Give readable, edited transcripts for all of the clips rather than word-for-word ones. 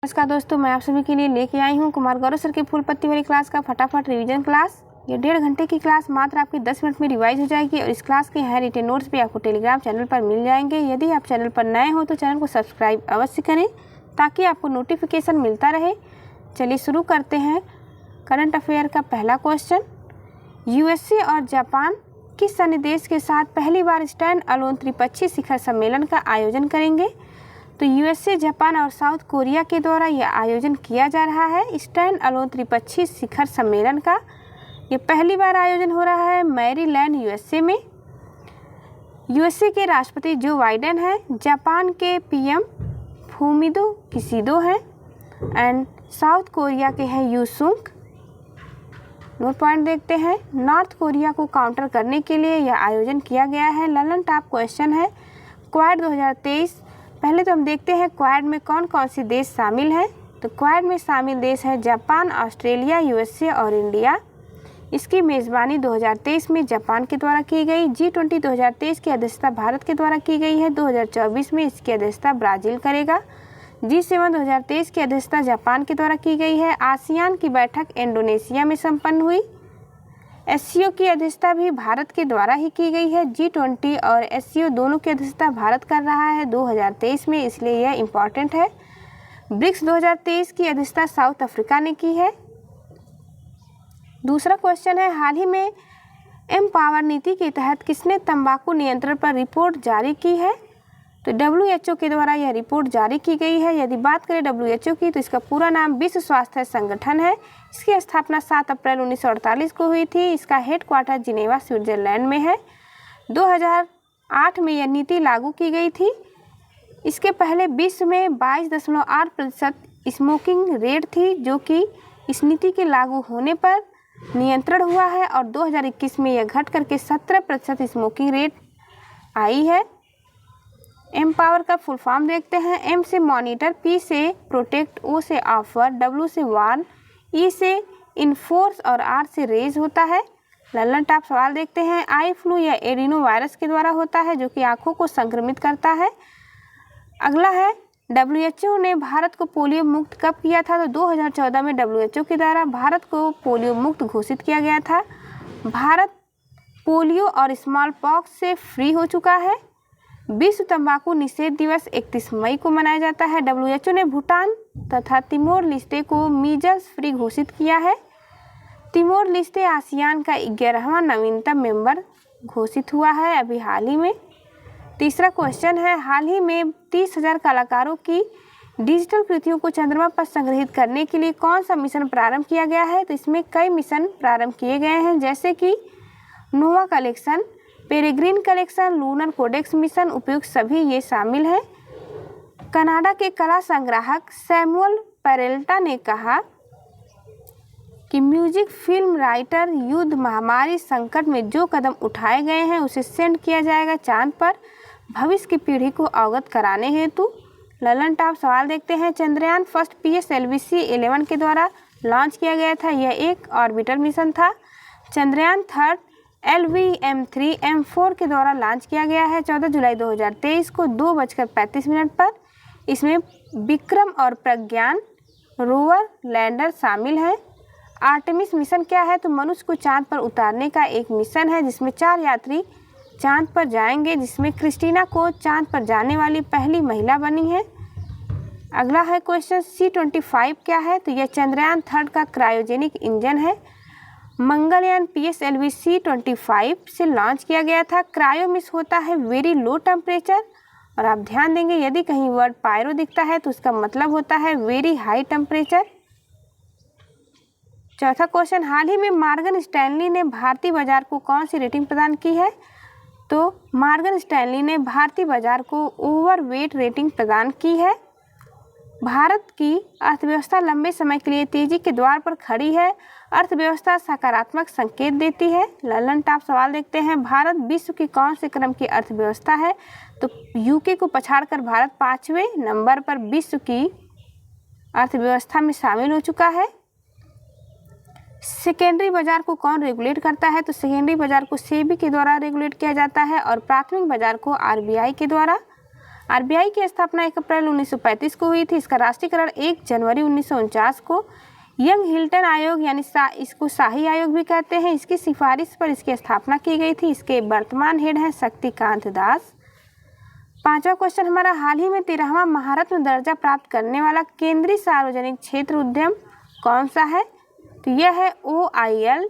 नमस्कार दोस्तों, मैं आप सभी के लिए लेके आई हूँ कुमार गौरव सर की फूल पत्ती वाली क्लास का फटाफट रिवीजन क्लास। ये 1.5 घंटे की क्लास मात्र आपकी 10 मिनट में रिवाइज हो जाएगी और इस क्लास के है रिटेन नोट्स भी आपको टेलीग्राम चैनल पर मिल जाएंगे। यदि आप चैनल पर नए हो तो चैनल को सब्सक्राइब अवश्य करें ताकि आपको नोटिफिकेशन मिलता रहे। चलिए शुरू करते हैं। करंट अफेयर का पहला क्वेश्चन, यूएसए और जापान किस सैन्य देश के साथ पहली बार स्टैंड अलोन त्रिपक्षीय शिखर सम्मेलन का आयोजन करेंगे? तो यूएसए, जापान और साउथ कोरिया के द्वारा यह आयोजन किया जा रहा है स्टैंड अलोन त्रिपक्षीय शिखर सम्मेलन का। यह पहली बार आयोजन हो रहा है मैरीलैंड यूएसए में। यूएसए के राष्ट्रपति जो बाइडेन हैं, जापान के पीएम फूमियो किशिदा हैं एंड साउथ कोरिया के हैं यू सुंग। नोट पॉइंट देखते हैं। नॉर्थ कोरिया को काउंटर करने के लिए यह आयोजन किया गया है। ललन टॉप क्वेश्चन है क्वाड 2023। पहले तो हम देखते हैं क्वाड में कौन कौन से देश शामिल हैं। तो क्वाड में शामिल देश है जापान, ऑस्ट्रेलिया, यूएसए और इंडिया। इसकी मेज़बानी 2023 में जापान के द्वारा की गई। G20 2023 की अध्यक्षता भारत के द्वारा की गई है। 2024 में इसकी अध्यक्षता ब्राज़ील करेगा। G7 2023 की अध्यक्षता जापान के द्वारा की गई है। आसियान की बैठक इंडोनेशिया में संपन्न हुई। एससीओ की अध्यक्षता भी भारत के द्वारा ही की गई है। G20 और एससीओ दोनों की अध्यक्षता भारत कर रहा है 2023 में, इसलिए यह इम्पॉर्टेंट है। ब्रिक्स 2023 की अध्यक्षता साउथ अफ्रीका ने की है। दूसरा क्वेश्चन है, हाल ही में एमपावर नीति के तहत किसने तंबाकू नियंत्रण पर रिपोर्ट जारी की है? तो WHO के द्वारा यह रिपोर्ट जारी की गई है। यदि बात करें WHO की तो इसका पूरा नाम विश्व स्वास्थ्य संगठन है। इसकी स्थापना 7 अप्रैल 1948 को हुई थी। इसका हेडक्वार्टर जिनेवा स्विट्जरलैंड में है। 2008 में यह नीति लागू की गई थी। इसके पहले विश्व में 22.8% स्मोकिंग रेट थी, जो कि इस नीति के लागू होने पर नियंत्रण हुआ है और 2021 में यह घट करके 17% स्मोकिंग रेट आई है। एमपावर का फुल फॉर्म देखते हैं। एम से मॉनिटर, पी से प्रोटेक्ट, ओ से ऑफर, डब्ल्यू से वार्न, ई से इन्फोर्स और आर से रेज होता है। ललन टॉप सवाल देखते हैं। आई फ्लू या एडिनो वायरस के द्वारा होता है जो कि आंखों को संक्रमित करता है। अगला है, WHO ने भारत को पोलियो मुक्त कब किया था? तो 2014 में WHO के द्वारा भारत को पोलियो मुक्त घोषित किया गया था। भारत पोलियो और स्मॉल पॉक्स से फ्री हो चुका है। विश्व तंबाकू निषेध दिवस 31 मई को मनाया जाता है। WHO ने भूटान तथा तिमोर लिस्ते को मीजल्स फ्री घोषित किया है। तिमोर लिस्ते आसियान का 11वां नवीनतम मेंबर घोषित हुआ है अभी हाल ही में। तीसरा क्वेश्चन है, हाल ही में 30,000 कलाकारों की डिजिटल कृतियों को चंद्रमा पर संग्रहित करने के लिए कौन सा मिशन प्रारंभ किया गया है? तो इसमें कई मिशन प्रारंभ किए गए हैं, जैसे कि Nova collection, Peregrine collection, Lunar Codex mission. उपयुक्त सभी ये शामिल हैं। कनाडा के कला संग्राहक सैमुअल पेरेल्टा ने कहा कि म्यूजिक फिल्म राइटर युद्ध महामारी संकट में जो कदम उठाए गए हैं उसे सेंड किया जाएगा चांद पर भविष्य की पीढ़ी को अवगत कराने हेतु। ललन टॉप सवाल देखते हैं। चंद्रयान फर्स्ट PSLV-C 11 के द्वारा लॉन्च किया गया था। यह एक ऑर्बिटर मिशन था। चंद्रयान थर्ड LVM-3M4 के द्वारा लॉन्च किया गया है 14 जुलाई 2023 को 2:35 पर। इसमें विक्रम और प्रज्ञान रोवर लैंडर शामिल हैं। आर्टेमिस मिशन क्या है? तो मनुष्य को चांद पर उतारने का एक मिशन है जिसमें 4 यात्री चांद पर जाएंगे, जिसमें क्रिस्टीना को चांद पर जाने वाली पहली महिला बनी है। अगला है क्वेश्चन, C-25 क्या है? तो यह चंद्रयान थर्ड का क्रायोजेनिक इंजन है। मंगलयान PSLV-C-25 से लॉन्च किया गया था। क्रायो मिस होता है वेरी लो टेम्परेचर, और आप ध्यान देंगे यदि कहीं वर्ड पायरो दिखता है तो उसका मतलब होता है वेरी हाई टेम्परेचर। चौथा क्वेश्चन, हाल ही में मॉर्गन स्टैनली ने भारतीय बाजार को कौन सी रेटिंग प्रदान की है? तो मॉर्गन स्टैनली ने भारतीय बाजार को ओवरवेट रेटिंग प्रदान की है। भारत की अर्थव्यवस्था लंबे समय के लिए तेजी के द्वार पर खड़ी है। अर्थव्यवस्था सकारात्मक संकेत देती है। ललन टॉप सवाल देखते हैं। भारत विश्व की कौन से क्रम की अर्थव्यवस्था है? तो यूके को पछाड़कर भारत 5वें नंबर पर विश्व की अर्थव्यवस्था में शामिल हो चुका है। सेकेंडरी बाजार को कौन रेगुलेट करता है? तो सेकेंडरी बाजार को सेबी के द्वारा रेगुलेट किया जाता है और प्राथमिक बाजार को RBI के द्वारा। आरबीआई की स्थापना 1 अप्रैल 1935 को हुई थी। इसका राष्ट्रीयकरण 1 जनवरी 1949 को। यंग हिल्टन आयोग यानी इसको शाही आयोग भी कहते हैं, इसकी सिफारिश पर इसकी स्थापना की गई थी। इसके वर्तमान हेड हैं शक्तिकांत दास। 5वां क्वेश्चन हमारा, हाल ही में 13वां महारत्न दर्जा प्राप्त करने वाला केंद्रीय सार्वजनिक क्षेत्र उद्यम कौन सा है? तो यह है OIL।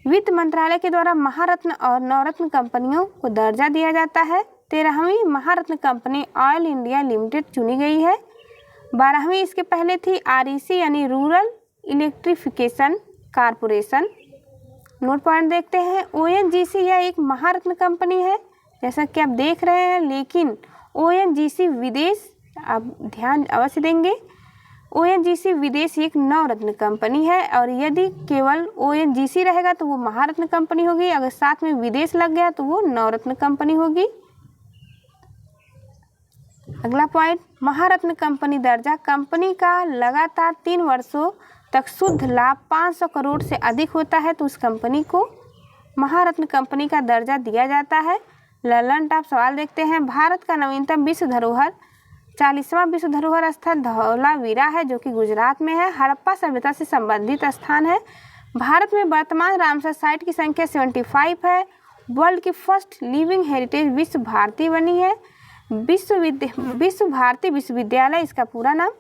वित्त मंत्रालय के द्वारा महारत्न और नवरत्न कंपनियों को दर्जा दिया जाता है। 13वीं महारत्न कंपनी ऑयल इंडिया लिमिटेड चुनी गई है। 12वीं इसके पहले थी REC यानी rural electrification corporation. Note point देखते हैं, ONGC यह एक महारत्न कंपनी है जैसा कि आप देख रहे हैं, लेकिन ONGC विदेश, आप ध्यान अवश्य देंगे, ONGC विदेश एक नवरत्न कंपनी है और यदि केवल ONGC रहेगा तो वो महारत्न कंपनी होगी, अगर साथ में विदेश लग गया तो वो नवरत्न कंपनी होगी। अगला पॉइंट, महारत्न कंपनी दर्जा कंपनी का लगातार 3 वर्षों तक शुद्ध लाभ 500 करोड़ से अधिक होता है तो उस कंपनी को महारत्न कंपनी का दर्जा दिया जाता है। ललन टॉप सवाल देखते हैं, भारत का नवीनतम विश्व धरोहर 40वां विश्व धरोहर स्थल धौलावीरा है जो कि गुजरात में है। हड़प्पा सभ्यता से संबंधित स्थान है। भारत में वर्तमान रामसर साइट की संख्या 75 है। वर्ल्ड की फर्स्ट लिविंग हेरिटेज विश्व भारती बनी है। विश्व भारती विश्वविद्यालय इसका पूरा नाम।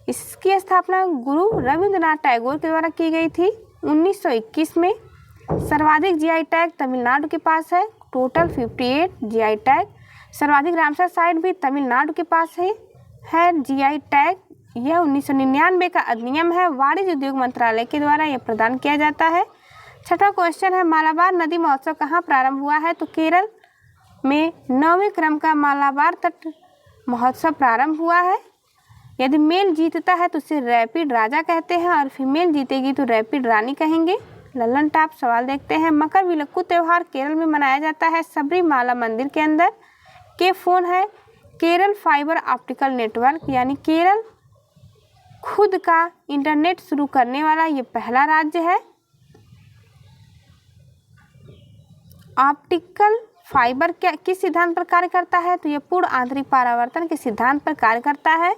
इसकी स्थापना गुरु रविंद्रनाथ टैगोर के द्वारा की गई थी 1921 में। सर्वाधिक GI टैग तमिलनाडु के पास है, टोटल 58 GI टैग। सर्वाधिक रामसर साइट भी तमिलनाडु के पास है GI टैग। यह 1999 का अधिनियम है, वाणिज्य उद्योग मंत्रालय के द्वारा यह प्रदान किया जाता है। 6वां क्वेश्चन है, मालाबार नदी महोत्सव कहाँ प्रारंभ हुआ है? तो केरल में 9वें क्रम का मालाबार तट महोत्सव प्रारंभ हुआ है। यदि मेल जीतता है तो उसे रैपिड राजा कहते हैं और फीमेल जीतेगी तो रैपिड रानी कहेंगे। ललन टॉप सवाल देखते हैं, मकर विलक्कू त्यौहार केरल में मनाया जाता है सबरीमाला मंदिर के अंदर। के फोन है केरल फाइबर ऑप्टिकल नेटवर्क, यानी केरल खुद का इंटरनेट शुरू करने वाला ये पहला राज्य है। ऑप्टिकल फाइबर क्या किस सिद्धांत पर कार्य करता है? तो यह पूर्ण आंतरिक परावर्तन के सिद्धांत पर कार्य करता है।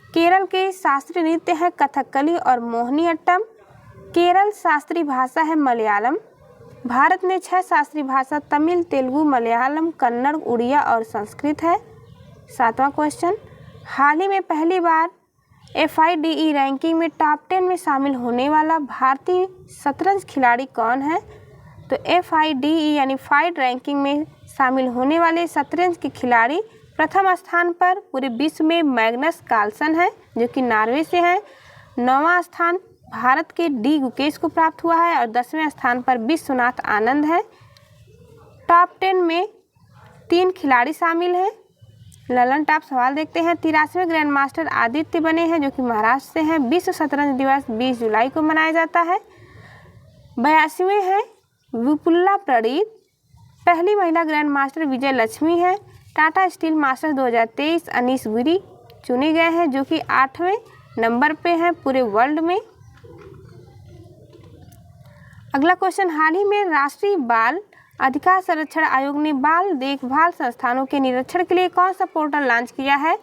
केरल के शास्त्रीय नृत्य है कथकली और मोहिनी अट्टम। केरल शास्त्रीय भाषा है मलयालम। भारत में 6 शास्त्रीय भाषा तमिल, तेलुगु, मलयालम, कन्नड़, उड़िया और संस्कृत है। 7वां क्वेश्चन, हाल ही में पहली बार FIDE रैंकिंग में टॉप 10 में शामिल होने वाला भारतीय शतरंज खिलाड़ी कौन है? तो FIDE यानी फाइड रैंकिंग में शामिल होने वाले शतरंज के खिलाड़ी प्रथम स्थान पर पूरे विश्व में मैग्नस कार्लसन है जो कि नॉर्वे से है। 9वां स्थान भारत के D गुकेश को प्राप्त हुआ है और 10वें स्थान पर विश्वनाथ आनंद है। टॉप 10 में 3 खिलाड़ी शामिल हैं। ललन टॉप सवाल देखते हैं, 83वें ग्रैंड मास्टर आदित्य बने हैं जो कि महाराष्ट्र से हैं। विश्व शतरंज दिवस 20 जुलाई को मनाया जाता है। 82वें हैं विपुला प्रणीत। पहली महिला ग्रैंड मास्टर विजय लक्ष्मी है। टाटा स्टील मास्टर 2023 अनीश गिरी चुने गए हैं जो कि 8वें नंबर पे हैं पूरे वर्ल्ड में। अगला क्वेश्चन, हाल ही में राष्ट्रीय बाल अधिकार संरक्षण आयोग ने बाल देखभाल संस्थानों के निरीक्षण के लिए कौन सा पोर्टल लॉन्च किया है?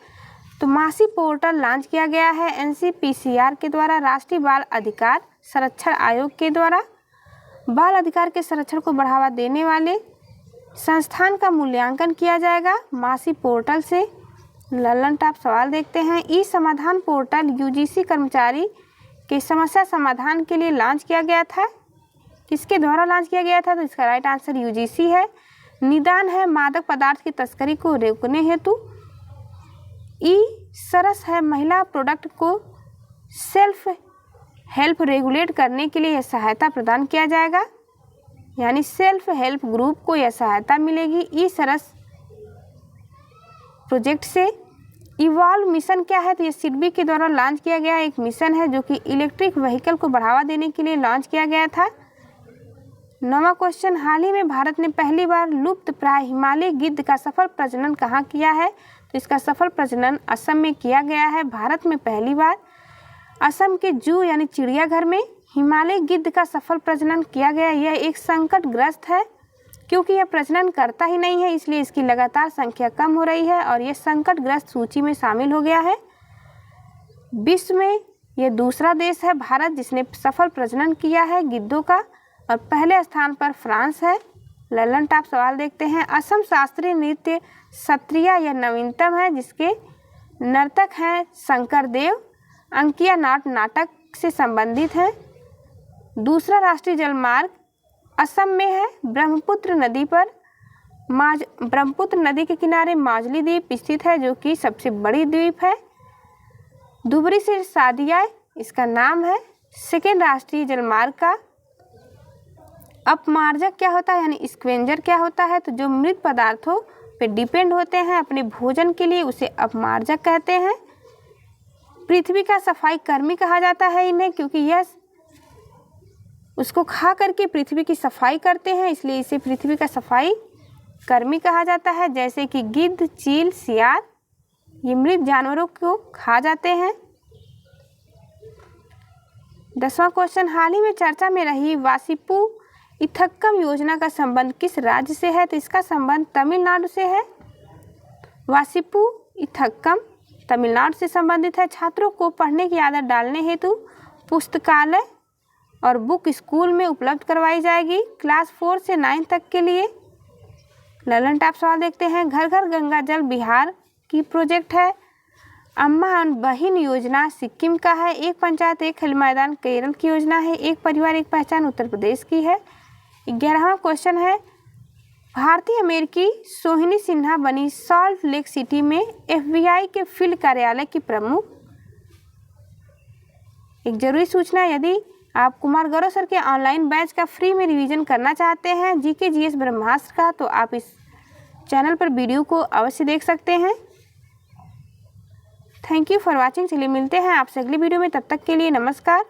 तो मासी पोर्टल लॉन्च किया गया है NCPCR के द्वारा, राष्ट्रीय बाल अधिकार संरक्षण आयोग के द्वारा। बाल अधिकार के संरक्षण को बढ़ावा देने वाले संस्थान का मूल्यांकन किया जाएगा मासी पोर्टल से। ललन टॉप सवाल देखते हैं, ई समाधान पोर्टल UGC कर्मचारी के समस्या समाधान के लिए लॉन्च किया गया था। किसके द्वारा लॉन्च किया गया था? तो इसका राइट आंसर UGC है। निदान है मादक पदार्थ की तस्करी को रोकने हेतु। ई सरस है महिला प्रोडक्ट को सेल्फ हेल्प रेगुलेट करने के लिए यह सहायता प्रदान किया जाएगा, यानी सेल्फ हेल्प ग्रुप को यह सहायता मिलेगी ई सरस प्रोजेक्ट से। इवॉल्व मिशन क्या है? तो ये सिडबी के द्वारा लॉन्च किया गया एक मिशन है जो कि इलेक्ट्रिक व्हीकल को बढ़ावा देने के लिए लॉन्च किया गया था। 9वां क्वेश्चन, हाल ही में भारत ने पहली बार लुप्त प्राय हिमालय गिद्ध का सफल प्रजनन कहाँ किया है? तो इसका सफल प्रजनन असम में किया गया है। भारत में पहली बार असम के जू यानी चिड़ियाघर में हिमालय गिद्ध का सफल प्रजनन किया गया। यह एक संकटग्रस्त है क्योंकि यह प्रजनन करता ही नहीं है, इसलिए इसकी लगातार संख्या कम हो रही है और यह संकटग्रस्त सूची में शामिल हो गया है। विश्व में यह दूसरा देश है भारत जिसने सफल प्रजनन किया है गिद्धों का, और पहले स्थान पर फ्रांस है। ललन टॉप सवाल देखते हैं। असम शास्त्रीय नृत्य सत्रिया यह नवीनतम है जिसके नर्तक हैं शंकर देव। अंकिया नाट नाटक से संबंधित है। दूसरा राष्ट्रीय जलमार्ग असम में है। ब्रह्मपुत्र नदी पर ब्रह्मपुत्र नदी के किनारे माजुली द्वीप स्थित है जो कि सबसे बड़ी द्वीप है। धुबरी से सादिया इसका नाम है। सेकेंड राष्ट्रीय जलमार्ग का अपमार्जक क्या होता है यानी स्क्वेंजर क्या होता है, तो जो मृत पदार्थों पे डिपेंड होते हैं अपने भोजन के लिए उसे अपमार्जक कहते हैं। पृथ्वी का सफाई कर्मी कहा जाता है इन्हें, क्योंकि यह उसको खा करके पृथ्वी की सफाई करते हैं, इसलिए इसे पृथ्वी का सफाई कर्मी कहा जाता है। जैसे कि गिद्ध, चील, सियार ये मृत जानवरों को खा जाते हैं। 10वां क्वेश्चन, हाल ही में चर्चा में रही वासिपू इथक्कम योजना का संबंध किस राज्य से है, तो इसका संबंध तमिलनाडु से है। वासिपू इथक्कम तमिलनाडु से संबंधित है। छात्रों को पढ़ने की आदत डालने हेतु पुस्तकालय और बुक स्कूल में उपलब्ध करवाई जाएगी क्लास 4 से 9 तक के लिए। ललन टॉप सवाल देखते हैं। घर घर गंगा जल बिहार की प्रोजेक्ट है। अम्मा और बहिन योजना सिक्किम का है। एक पंचायत एक खेल मैदान केरल की योजना है। एक परिवार एक पहचान उत्तर प्रदेश की है। 11वां क्वेश्चन है, भारतीय अमेरिकी सोहिनी सिन्हा बनी सॉल्ट लेक सिटी में FBI के फील्ड कार्यालय की प्रमुख। एक जरूरी सूचना, यदि आप कुमार गौरव सर के ऑनलाइन बैच का फ्री में रिवीजन करना चाहते हैं GK GS ब्रह्मास्त्र का, तो आप इस चैनल पर वीडियो को अवश्य देख सकते हैं। Thank you for watching. चलिए मिलते हैं आपसे अगली वीडियो में, तब तक के लिए नमस्कार।